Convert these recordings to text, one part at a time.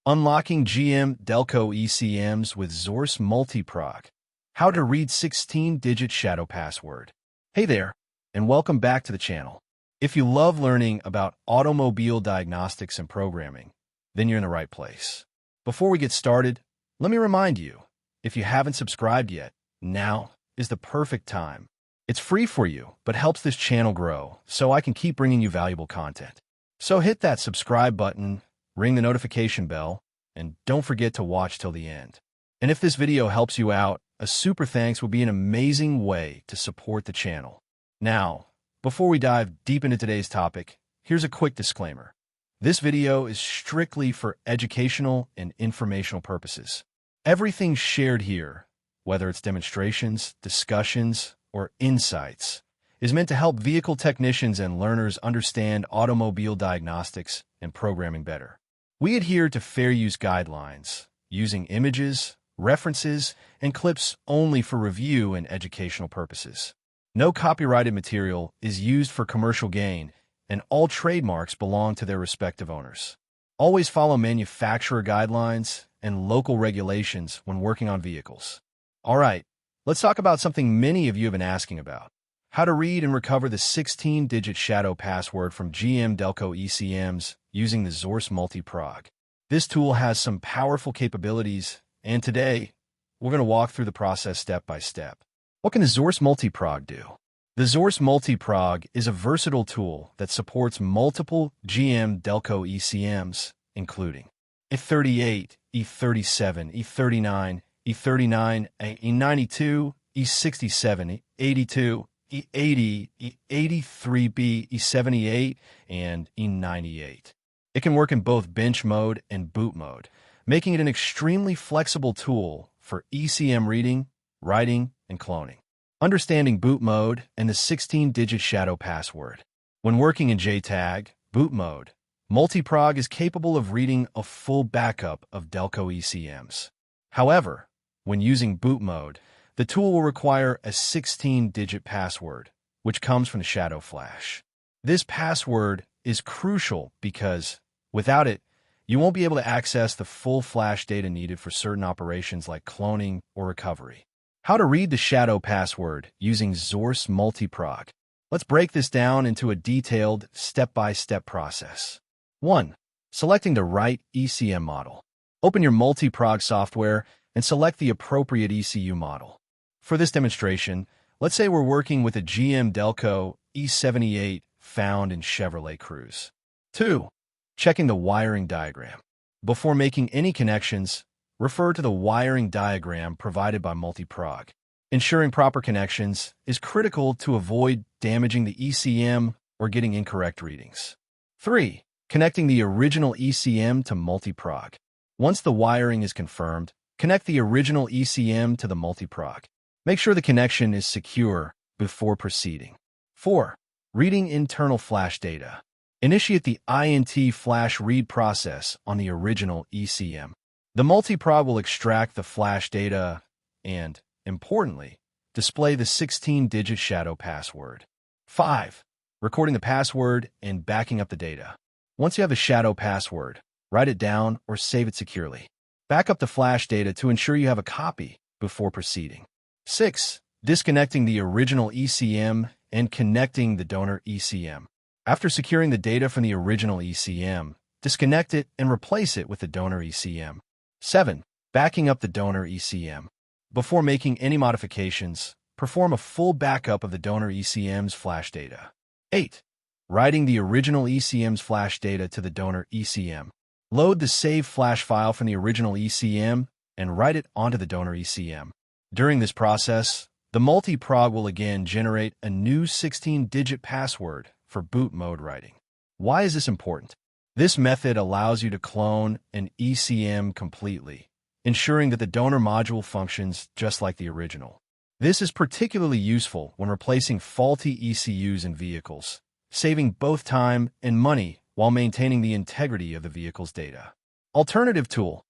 Unlocking GM Delco ECMs with Xhorse Multi Prog. How to read 16-digit shadow password. Hey there, and welcome back to the channel. If you love learning about automobile diagnostics and programming, then you're in the right place. Before we get started, let me remind you, if you haven't subscribed yet, now is the perfect time. It's free for you, but helps this channel grow so I can keep bringing you valuable content. So hit that subscribe button, ring the notification bell, and don't forget to watch till the end. And if this video helps you out, a super thanks would be an amazing way to support the channel. Now, before we dive deep into today's topic, here's a quick disclaimer. This video is strictly for educational and informational purposes. Everything shared here, whether it's demonstrations, discussions, or insights, is meant to help vehicle technicians and learners understand automobile diagnostics and programming better. We adhere to fair use guidelines, using images, references, and clips only for review and educational purposes. No copyrighted material is used for commercial gain, and all trademarks belong to their respective owners. Always follow manufacturer guidelines and local regulations when working on vehicles. All right, let's talk about something many of you have been asking about. How to read and recover the 16-digit shadow password from GM Delco ECMs using the Xhorse Multi Prog. This tool has some powerful capabilities, and today, we're going to walk through the process step by step. What can the Xhorse Multi Prog do? The Xhorse Multi Prog is a versatile tool that supports multiple GM Delco ECMs, including E38, E37, E39, E39, E92, E67, E82, E80, E83B, E78, and E98. It can work in both bench mode and boot mode, making it an extremely flexible tool for ECM reading, writing, and cloning. Understanding boot mode and the 16-digit shadow password. When working in JTAG, boot mode, Multi-Prog is capable of reading a full backup of Delco ECMs. However, when using boot mode, the tool will require a 16-digit password, which comes from the shadow flash. This password is crucial because, without it, you won't be able to access the full flash data needed for certain operations like cloning or recovery. How to read the shadow password using Xhorse Multi Prog. Let's break this down into a detailed, step-by-step process. 1. Selecting the right ECM model. Open your Multi Prog software and select the appropriate ECU model. For this demonstration, let's say we're working with a GM Delco E78 found in Chevrolet Cruze. 2. Checking the wiring diagram. Before making any connections, refer to the wiring diagram provided by Multi Prog. Ensuring proper connections is critical to avoid damaging the ECM or getting incorrect readings. 3. Connecting the original ECM to Multi Prog. Once the wiring is confirmed, connect the original ECM to the Multi Prog. Make sure the connection is secure before proceeding. 4. Reading internal flash data. Initiate the INT flash read process on the original ECM. The Multi Prog will extract the flash data and, importantly, display the 16-digit shadow password. 5. Recording the password and backing up the data. Once you have a shadow password, write it down or save it securely. Back up the flash data to ensure you have a copy before proceeding. 6. Disconnecting the original ECM and connecting the donor ECM. After securing the data from the original ECM, disconnect it and replace it with the donor ECM. 7. Backing up the donor ECM. Before making any modifications, perform a full backup of the donor ECM's flash data. 8. Writing the original ECM's flash data to the donor ECM. Load the save flash file from the original ECM and write it onto the donor ECM. During this process, the Multi Prog will again generate a new 16-digit password for boot mode writing. Why is this important? This method allows you to clone an ECM completely, ensuring that the donor module functions just like the original. This is particularly useful when replacing faulty ECUs in vehicles, saving both time and money while maintaining the integrity of the vehicle's data. Alternative tool,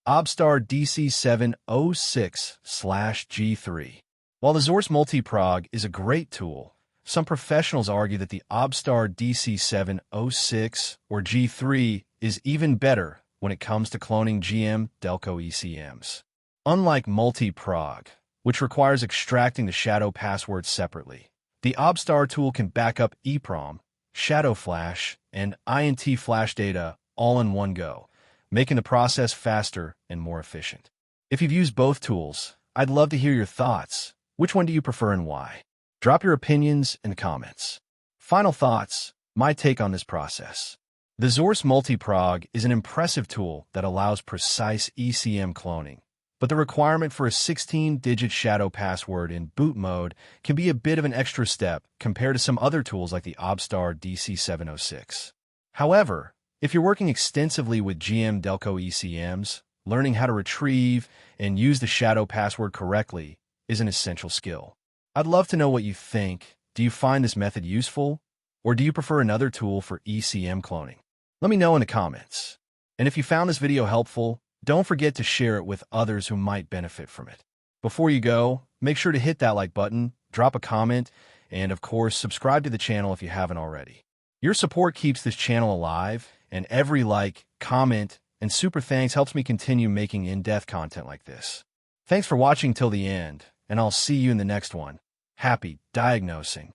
OBDSTAR DC706/G3. While the Xhorse Multi Prog is a great tool, some professionals argue that the OBDSTAR DC706 or G3 is even better when it comes to cloning GM Delco ECMs. Unlike Multi Prog, which requires extracting the shadow password separately, the OBDSTAR tool can back up EEPROM, shadow flash, and INT flash data all in one go, making the process faster and more efficient. If you've used both tools, I'd love to hear your thoughts. Which one do you prefer and why? Drop your opinions in the comments. Final thoughts, my take on this process. The Xhorse Multi Prog is an impressive tool that allows precise ECM cloning, but the requirement for a 16-digit shadow password in boot mode can be a bit of an extra step compared to some other tools like the OBDSTAR DC706. However, if you're working extensively with GM Delco ECMs, learning how to retrieve and use the shadow password correctly is an essential skill. I'd love to know what you think. Do you find this method useful, or do you prefer another tool for ECM cloning? Let me know in the comments. And if you found this video helpful, don't forget to share it with others who might benefit from it. Before you go, make sure to hit that like button, drop a comment, and of course, subscribe to the channel if you haven't already. Your support keeps this channel alive, and every like, comment, and super thanks helps me continue making in-depth content like this. Thanks for watching till the end, and I'll see you in the next one. Happy diagnosing.